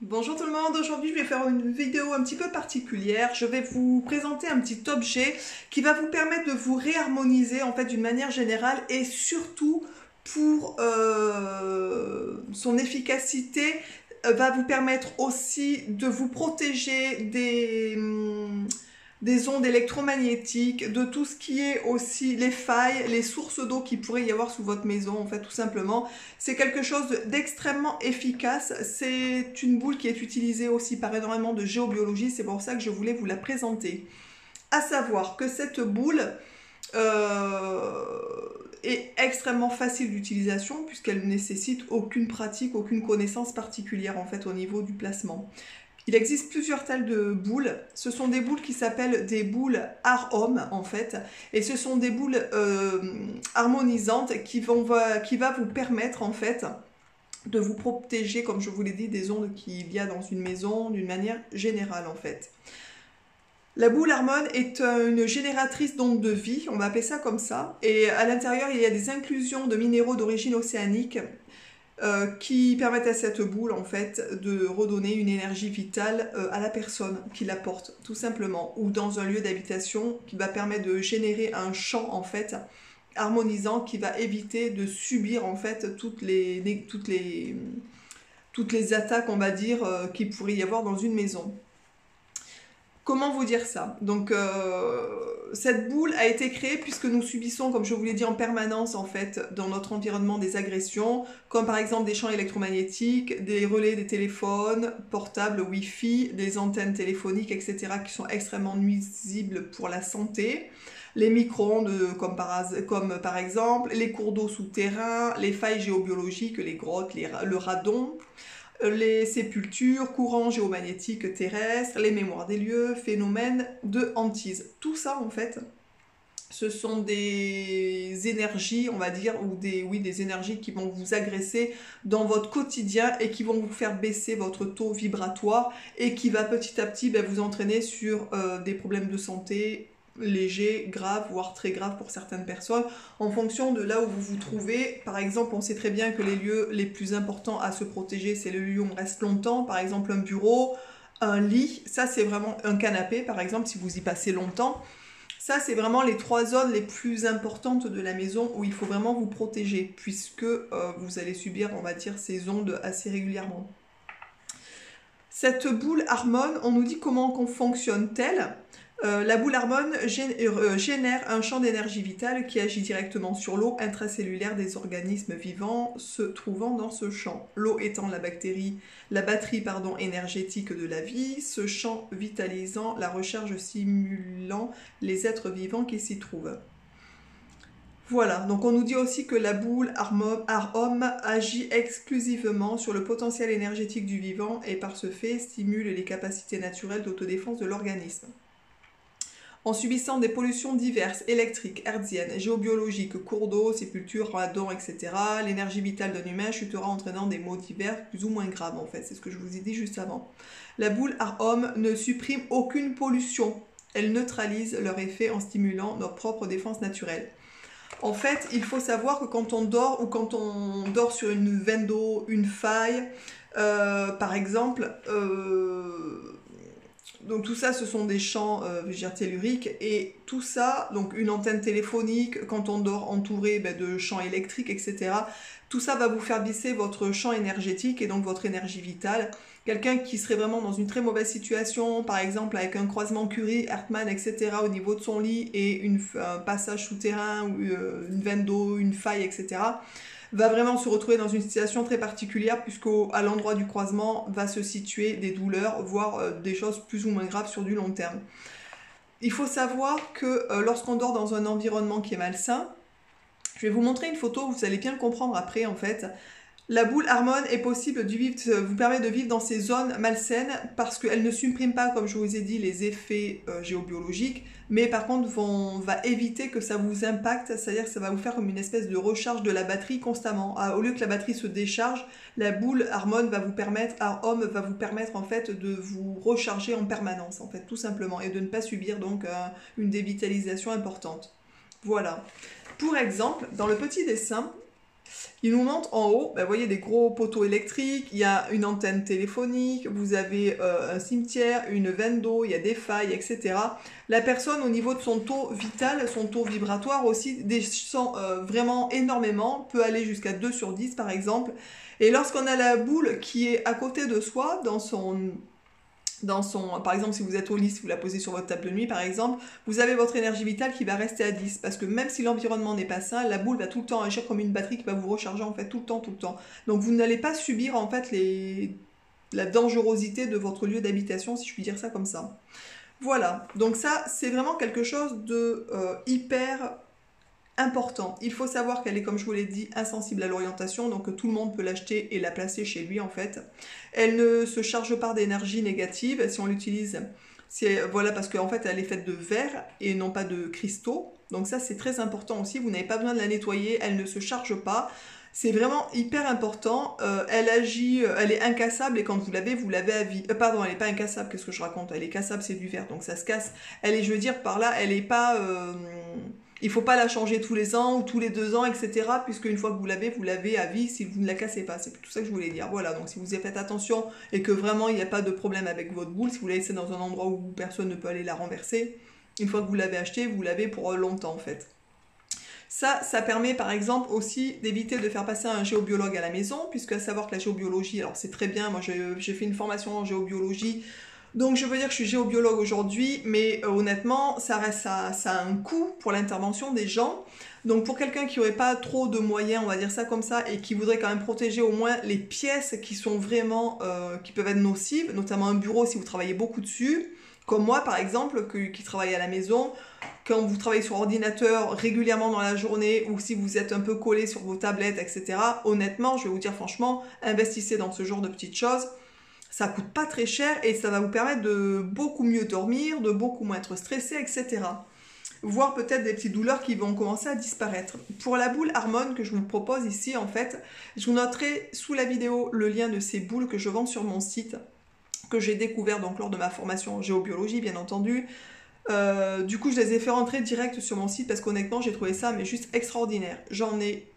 Bonjour tout le monde, aujourd'hui je vais faire une vidéo un petit peu particulière. Je vais vous présenter un petit objet qui va vous permettre de vous réharmoniser en fait d'une manière générale et surtout pour son efficacité va vous permettre aussi de vous protéger des ondes électromagnétiques, de tout ce qui est aussi les failles, les sources d'eau qui pourrait y avoir sous votre maison, en fait, tout simplement. C'est quelque chose d'extrêmement efficace. C'est une boule qui est utilisée aussi par énormément de géobiologie. C'est pour ça que je voulais vous la présenter. À savoir que cette boule est extrêmement facile d'utilisation puisqu'elle ne nécessite aucune pratique, aucune connaissance particulière, en fait, au niveau du placement. Il existe plusieurs tailles de boules. Ce sont des boules qui s'appellent des boules Ar-Om en fait. Et ce sont des boules harmonisantes qui va vous permettre en fait de vous protéger, comme je vous l'ai dit, des ondes qu'il y a dans une maison d'une manière générale en fait. La boule Harmon est une génératrice d'ondes de vie, on va appeler ça comme ça. Et à l'intérieur, il y a des inclusions de minéraux d'origine océanique qui permettent à cette boule en fait de redonner une énergie vitale à la personne qui la porte tout simplement, ou dans un lieu d'habitation qui va permettre de générer un champ en fait harmonisant qui va éviter de subir en fait toutes les attaques on va dire qu'il pourrait y avoir dans une maison. Comment vous dire ça? Donc cette boule a été créée puisque nous subissons, comme je vous l'ai dit, en permanence en fait dans notre environnement des agressions, comme par exemple des champs électromagnétiques, des relais des téléphones portables, Wi-Fi, des antennes téléphoniques, etc. qui sont extrêmement nuisibles pour la santé. Les micro-ondes comme par exemple, les cours d'eau souterrains, les failles géobiologiques, les grottes, le radon, les sépultures, courants géomagnétiques terrestres, les mémoires des lieux, phénomènes de hantise. Tout ça, en fait, ce sont des énergies, on va dire, ou des énergies qui vont vous agresser dans votre quotidien et qui vont vous faire baisser votre taux vibratoire et qui va petit à petit vous entraîner sur des problèmes de santé légers, graves, voire très graves pour certaines personnes, en fonction de là où vous vous trouvez. Par exemple, on sait très bien que les lieux les plus importants à se protéger, c'est le lieu où on reste longtemps, par exemple un bureau, un lit, ça c'est vraiment un canapé, par exemple, si vous y passez longtemps. Ça, c'est vraiment les 3 zones les plus importantes de la maison où il faut vraiment vous protéger, puisque vous allez subir, on va dire, ces ondes assez régulièrement. Cette boule Harmon, on nous dit comment qu'on fonctionne-t-elle. La boule Harmon génère un champ d'énergie vitale qui agit directement sur l'eau intracellulaire des organismes vivants se trouvant dans ce champ. L'eau étant la batterie énergétique de la vie, ce champ vitalisant la recharge stimulant les êtres vivants qui s'y trouvent. Voilà, donc on nous dit aussi que la boule Ar-Om agit exclusivement sur le potentiel énergétique du vivant et par ce fait stimule les capacités naturelles d'autodéfense de l'organisme. En subissant des pollutions diverses, électriques, hertziennes, géobiologiques, cours d'eau, sépultures, radon, etc., l'énergie vitale d'un humain chutera entraînant des maux divers plus ou moins graves en fait, c'est ce que je vous ai dit juste avant. La boule Ar-Om ne supprime aucune pollution, elle neutralise leur effet en stimulant notre propre défense naturelle. En fait, il faut savoir que quand on dort ou quand on dort sur une veine d'eau, une faille, par exemple, donc tout ça, ce sont des champs telluriques et tout ça, donc une antenne téléphonique, quand on dort entouré de champs électriques, etc. Tout ça va vous faire baisser votre champ énergétique et donc votre énergie vitale. Quelqu'un qui serait vraiment dans une très mauvaise situation, par exemple avec un croisement Curie, Hartmann, etc. au niveau de son lit et un passage souterrain ou une veine d'eau, une faille, etc. va vraiment se retrouver dans une situation très particulière puisqu'à l'endroit du croisement va se situer des douleurs, voire des choses plus ou moins graves sur du long terme. Il faut savoir que lorsqu'on dort dans un environnement qui est malsain, je vais vous montrer une photo, vous allez bien le comprendre après en fait. La boule Harmon est possible vous permet de vivre dans ces zones malsaines parce qu'elle ne supprime pas, comme je vous ai dit, les effets géobiologiques, mais par contre va éviter que ça vous impacte, c'est-à-dire que ça va vous faire comme une espèce de recharge de la batterie constamment. Au lieu que la batterie se décharge, la boule Harmon va vous permettre en fait de vous recharger en permanence, en fait, tout simplement, et de ne pas subir donc une dévitalisation importante. Voilà. Pour exemple, dans le petit dessin, Il nous montre en haut, vous voyez des gros poteaux électriques, il y a une antenne téléphonique, vous avez un cimetière, une veine d'eau, il y a des failles, etc. La personne, au niveau de son taux vital, son taux vibratoire aussi, descend vraiment énormément, peut aller jusqu'à 2 sur 10 par exemple. Et lorsqu'on a la boule qui est à côté de soi, par exemple, si vous êtes au lit, si vous la posez sur votre table de nuit, par exemple, vous avez votre énergie vitale qui va rester à 10. Parce que même si l'environnement n'est pas sain, la boule va tout le temps agir comme une batterie qui va vous recharger, en fait, tout le temps, tout le temps. Donc, vous n'allez pas subir, en fait, la dangerosité de votre lieu d'habitation, si je puis dire ça comme ça. Voilà. Donc ça, c'est vraiment quelque chose de hyper important. Il faut savoir qu'elle est, comme je vous l'ai dit, insensible à l'orientation, donc tout le monde peut l'acheter et la placer chez lui en fait. Elle ne se charge pas d'énergie négative si on l'utilise. Voilà, parce qu'en fait elle est faite de verre et non pas de cristaux. Donc ça c'est très important aussi, vous n'avez pas besoin de la nettoyer, elle ne se charge pas. C'est vraiment hyper important. Elle agit, elle est incassable et quand vous l'avez à vie. Pardon, elle n'est pas incassable, qu'est-ce que je raconte? Elle est cassable, c'est du verre, donc ça se casse. Elle est, je veux dire par là, elle n'est pas... il ne faut pas la changer tous les ans ou tous les 2 ans, etc. Puisque une fois que vous l'avez à vie si vous ne la cassez pas. C'est tout ça que je voulais dire. Voilà, donc si vous y faites attention et que vraiment il n'y a pas de problème avec votre boule, si vous la laissez dans un endroit où personne ne peut aller la renverser, une fois que vous l'avez achetée, vous l'avez pour longtemps en fait. Ça permet par exemple aussi d'éviter de faire passer un géobiologue à la maison, puisque à savoir que la géobiologie, alors c'est très bien, moi j'ai fait une formation en géobiologie, donc je veux dire que je suis géobiologue aujourd'hui, mais honnêtement, ça a un coût pour l'intervention des gens. Donc pour quelqu'un qui n'aurait pas trop de moyens, on va dire ça comme ça, et qui voudrait quand même protéger au moins les pièces qui sont vraiment, qui peuvent être nocives, notamment un bureau si vous travaillez beaucoup dessus, comme moi par exemple, qui travaille à la maison, quand vous travaillez sur ordinateur régulièrement dans la journée, ou si vous êtes un peu collé sur vos tablettes, etc. Honnêtement, je vais vous dire franchement, investissez dans ce genre de petites choses. Ça coûte pas très cher et ça va vous permettre de beaucoup mieux dormir, de beaucoup moins être stressé, etc. Voire peut-être des petites douleurs qui vont commencer à disparaître. Pour la boule Harmon que je vous propose ici, en fait, je vous noterai sous la vidéo le lien de ces boules que je vends sur mon site, que j'ai découvert donc lors de ma formation en géobiologie, bien entendu. Du coup, je les ai fait rentrer direct sur mon site parce qu'honnêtement, j'ai trouvé ça mais juste extraordinaire. J'en ai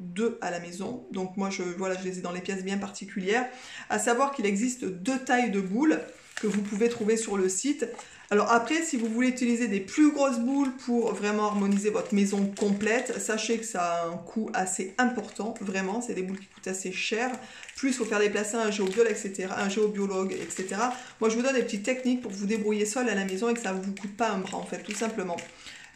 2 à la maison, donc moi je les ai dans les pièces bien particulières. À savoir qu'il existe 2 tailles de boules que vous pouvez trouver sur le site. Alors après, si vous voulez utiliser des plus grosses boules pour vraiment harmoniser votre maison complète, sachez que ça a un coût assez important, vraiment, c'est des boules qui coûtent assez cher. Plus il faut faire déplacer un géobiologue, etc. Moi, je vous donne des petites techniques pour vous débrouiller seul à la maison et que ça ne vous coûte pas un bras, en fait, tout simplement.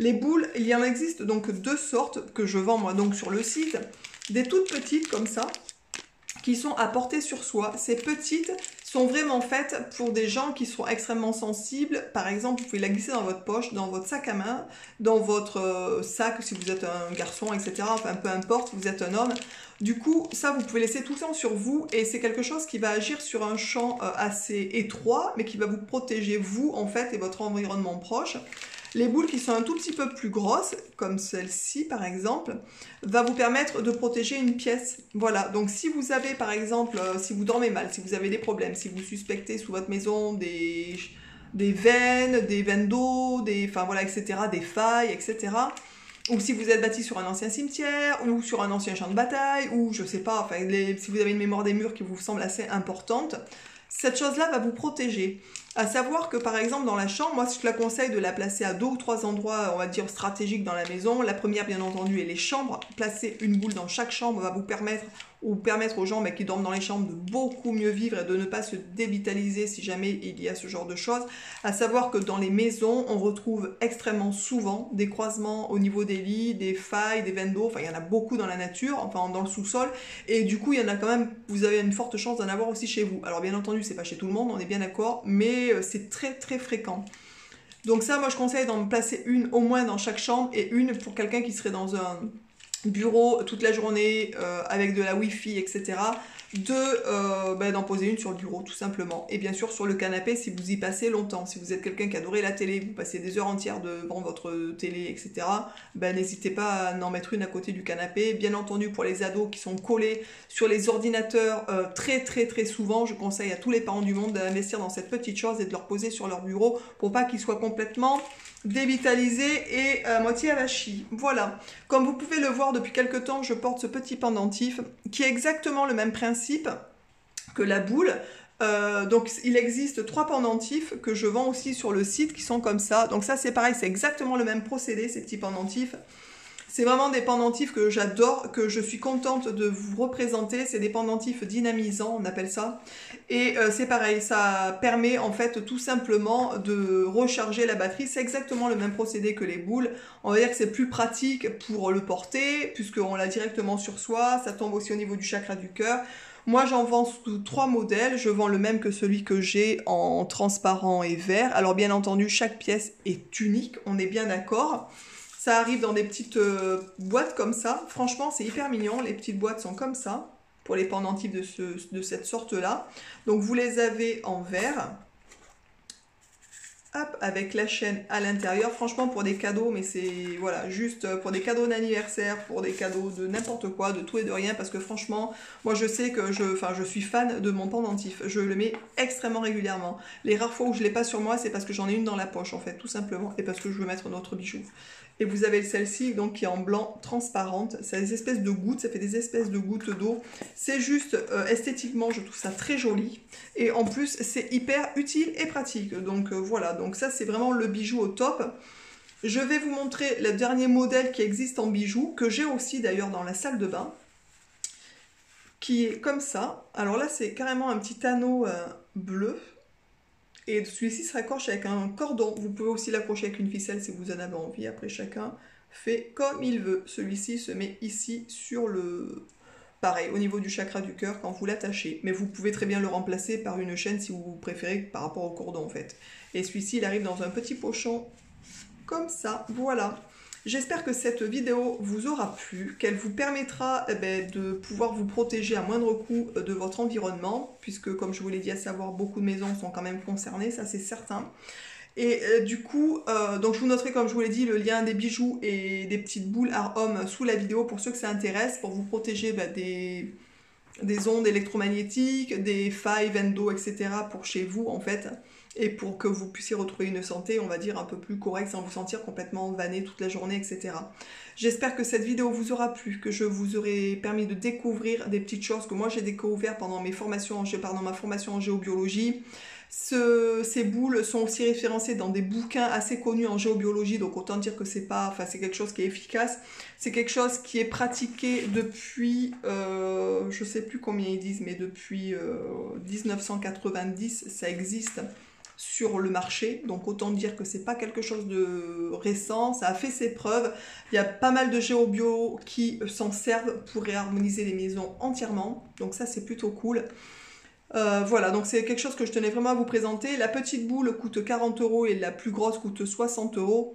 Les boules, il y en existe donc 2 sortes que je vends moi donc sur le site. Des toutes petites comme ça, qui sont à porter sur soi. Ces petites sont vraiment faites pour des gens qui sont extrêmement sensibles. Par exemple, vous pouvez la glisser dans votre poche, dans votre sac à main, dans votre sac si vous êtes un garçon, etc. Enfin, peu importe, si vous êtes un homme. Du coup, ça, vous pouvez laisser tout le temps sur vous et c'est quelque chose qui va agir sur un champ assez étroit, mais qui va vous protéger, vous, en fait, et votre environnement proche. Les boules qui sont un tout petit peu plus grosses, comme celle-ci par exemple, va vous permettre de protéger une pièce. Voilà, donc si vous avez par exemple, si vous dormez mal, si vous avez des problèmes, si vous suspectez sous votre maison des veines d'eau, enfin voilà, etc., des failles, etc., ou si vous êtes bâti sur un ancien cimetière, ou sur un ancien champ de bataille, ou je sais pas, enfin, si vous avez une mémoire des murs qui vous semble assez importante, cette chose-là va vous protéger. À savoir que par exemple dans la chambre, moi je te la conseille de la placer à 2 ou 3 endroits, on va dire stratégiques dans la maison. La première bien entendu est les chambres. Placer une boule dans chaque chambre va vous permettre aux gens qui dorment dans les chambres de beaucoup mieux vivre et de ne pas se dévitaliser si jamais il y a ce genre de choses. À savoir que dans les maisons, on retrouve extrêmement souvent des croisements au niveau des lits, des failles, des veines d'eau, enfin il y en a beaucoup dans la nature, enfin dans le sous-sol, et du coup il y en a quand même, vous avez une forte chance d'en avoir aussi chez vous. Alors bien entendu c'est pas chez tout le monde, on est bien d'accord, mais c'est très très fréquent. Donc ça moi je conseille d'en placer une au moins dans chaque chambre et une pour quelqu'un qui serait dans un bureau toute la journée avec de la wifi, etc. D'en poser une sur le bureau tout simplement. Et bien sûr sur le canapé si vous y passez longtemps. Si vous êtes quelqu'un qui adorait la télé, vous passez des heures entières devant votre télé, etc. N'hésitez pas à en mettre une à côté du canapé. Bien entendu pour les ados qui sont collés sur les ordinateurs très très très souvent, je conseille à tous les parents du monde d'investir dans cette petite chose et de leur poser sur leur bureau pour pas qu'ils soient complètement dévitalisé et à moitié avachi. Voilà. Comme vous pouvez le voir depuis quelques temps, je porte ce petit pendentif qui est exactement le même principe que la boule. Donc il existe 3 pendentifs que je vends aussi sur le site qui sont comme ça. Donc ça c'est pareil, c'est exactement le même procédé, ces petits pendentifs. C'est vraiment des pendentifs que j'adore, que je suis contente de vous représenter. C'est des pendentifs dynamisants, on appelle ça. Et c'est pareil, ça permet en fait tout simplement de recharger la batterie. C'est exactement le même procédé que les boules. On va dire que c'est plus pratique pour le porter, puisqu'on l'a directement sur soi. Ça tombe aussi au niveau du chakra du cœur. Moi, j'en vends sous 3 modèles. Je vends le même que celui que j'ai en transparent et vert. Alors bien entendu, chaque pièce est unique, on est bien d'accord. Ça arrive dans des petites boîtes comme ça. Franchement, c'est hyper mignon. Les petites boîtes sont comme ça, pour les pendentifs de cette sorte-là. Donc, vous les avez en verre. Hop, avec la chaîne à l'intérieur. Franchement, pour des cadeaux, mais c'est voilà, juste pour des cadeaux d'anniversaire, pour des cadeaux de n'importe quoi, de tout et de rien. Parce que franchement, moi, je sais que je suis fan de mon pendentif. Je le mets extrêmement régulièrement. Les rares fois où je ne l'ai pas sur moi, c'est parce que j'en ai une dans la poche, en fait, tout simplement. Et parce que je veux mettre notre bijou. Et vous avez celle-ci donc qui est en blanc transparente. C'est des espèces de gouttes, ça fait des espèces de gouttes d'eau. C'est juste esthétiquement, je trouve ça très joli. Et en plus, c'est hyper utile et pratique. Donc voilà, donc ça c'est vraiment le bijou au top. Je vais vous montrer le dernier modèle qui existe en bijou, que j'ai aussi d'ailleurs dans la salle de bain, qui est comme ça. Alors là, c'est carrément un petit anneau bleu. Et celui-ci se raccroche avec un cordon. Vous pouvez aussi l'accrocher avec une ficelle si vous en avez envie. Après, chacun fait comme il veut. Celui-ci se met ici sur le... Pareil, au niveau du chakra du cœur quand vous l'attachez. Mais vous pouvez très bien le remplacer par une chaîne si vous préférez par rapport au cordon en fait. Et celui-ci, il arrive dans un petit pochon comme ça. Voilà. J'espère que cette vidéo vous aura plu, qu'elle vous permettra de pouvoir vous protéger à moindre coût de votre environnement, puisque comme je vous l'ai dit, à savoir beaucoup de maisons sont quand même concernées, ça c'est certain. Et du coup, donc je vous noterai comme je vous l'ai dit le lien des bijoux et des petites boules Art Homme sous la vidéo pour ceux que ça intéresse, pour vous protéger des ondes électromagnétiques, des failles, veines d'eau, etc. pour chez vous en fait. Et pour que vous puissiez retrouver une santé, on va dire, un peu plus correcte sans vous sentir complètement vanné toute la journée, etc. J'espère que cette vidéo vous aura plu, que je vous aurai permis de découvrir des petites choses que moi j'ai découvert pendant ma formation en géobiologie. Ces boules sont aussi référencées dans des bouquins assez connus en géobiologie, donc autant dire que c'est quelque chose qui est efficace. C'est quelque chose qui est pratiqué depuis, je sais plus combien ils disent, mais depuis 1990, ça existe sur le marché, donc autant dire que c'est pas quelque chose de récent, ça a fait ses preuves. Il y a pas mal de géobio qui s'en servent pour réharmoniser les maisons entièrement, donc ça c'est plutôt cool. Voilà, donc c'est quelque chose que je tenais vraiment à vous présenter. La petite boule coûte 40 € et la plus grosse coûte 60 €.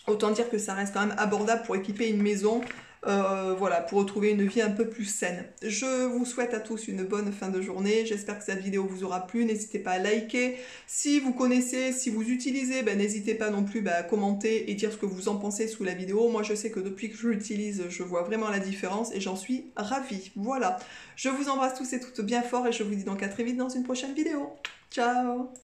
Autant dire que ça reste quand même abordable pour équiper une maison. Voilà, pour retrouver une vie un peu plus saine. Je vous souhaite à tous une bonne fin de journée. J'espère que cette vidéo vous aura plu. N'hésitez pas à liker. Si vous connaissez, si vous utilisez, n'hésitez pas non plus à commenter et dire ce que vous en pensez sous la vidéo. Moi, je sais que depuis que je l'utilise, je vois vraiment la différence et j'en suis ravie. Voilà. Je vous embrasse tous et toutes bien fort et je vous dis donc à très vite dans une prochaine vidéo. Ciao!